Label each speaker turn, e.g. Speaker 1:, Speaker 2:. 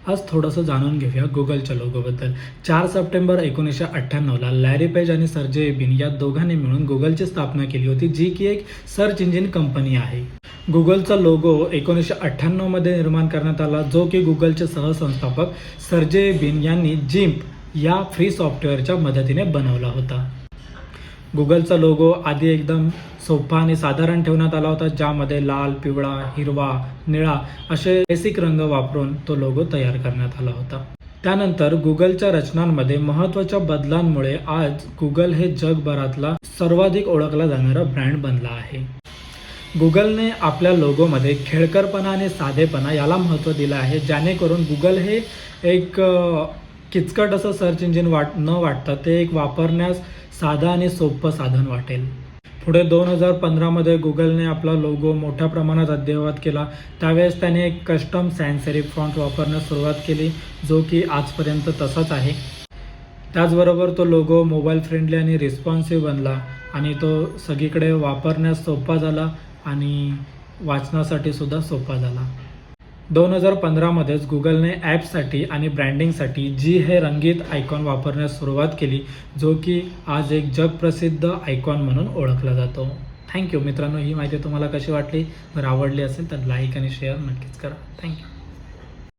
Speaker 1: आज थोडंसं जाणून घेऊया गुगलच्या लोगोबद्दल। 4 सप्टेंबर 1998ला लॅरी पेज आणि सर्जेय बिन या दोघांनी मिळून गुगलची स्थापना केली होती, जी की एक सर्च इंजिन कंपनी आहे। गुगलचा लोगो 1998 मध्ये निर्माण करण्यात आला, जो की गुगलचे सहसंस्थापक सर्जेय बिन यांनी जिम्प या फ्री सॉफ्टवेअरच्या मदतीने बनवला होता। गुगलचा लोगो आधी एकदम सोपा आणि साधारण ठेवण्यात आला होता, ज्यामध्ये लाल, पिवळा, हिरवा, निळा असे बेसिक रंग वापरून तो लोगो तयार करण्यात आला होता। त्यानंतर गुगलच्या रचनांमध्ये महत्त्वाच्या बदलांमुळे आज गुगल हे जगभरातला सर्वाधिक ओळखला जाणारा ब्रँड बनला आहे। गुगलने आपल्या लोगोमध्ये खेळकरपणा आणि साधेपणा याला महत्त्व दिलं आहे, जेणेकरून गुगल हे एक किचकट असं सर्च इंजिन न वाटता ते एक वापरण्यास साधं आणि सोपं साधन वाटेल। पुढे 2015मध्ये गुगलने आपला लोगो मोठ्या प्रमाणात अद्ययावत केला। त्यावेळेस त्याने एक कस्टम सॅन्स सेरिफ फॉन्ट वापरण्यास सुरुवात केली, जो की आजपर्यंत तसाच आहे। त्याचबरोबर तो लोगो मोबाईल फ्रेंडली आणि रिस्पॉन्सिव्ह बनला आणि तो सगळीकडे वापरण्यास सोपा झाला आणि वाचनासाठी सुद्धा सोपा झाला। 2015मध्येच गुगलने ॲप्ससाठी आणि ब्रँडिंगसाठी जी हे रंगीत आयकॉन वापरण्यास सुरुवात केली, जो की आज एक जगप्रसिद्ध आयकॉन म्हणून ओळखला जातो। थँक्यू मित्रांनो, ही माहिती तुम्हाला कशी वाटली? जर आवडली असेल तर लाईक आणि शेअर नक्कीच करा। थँक्यू।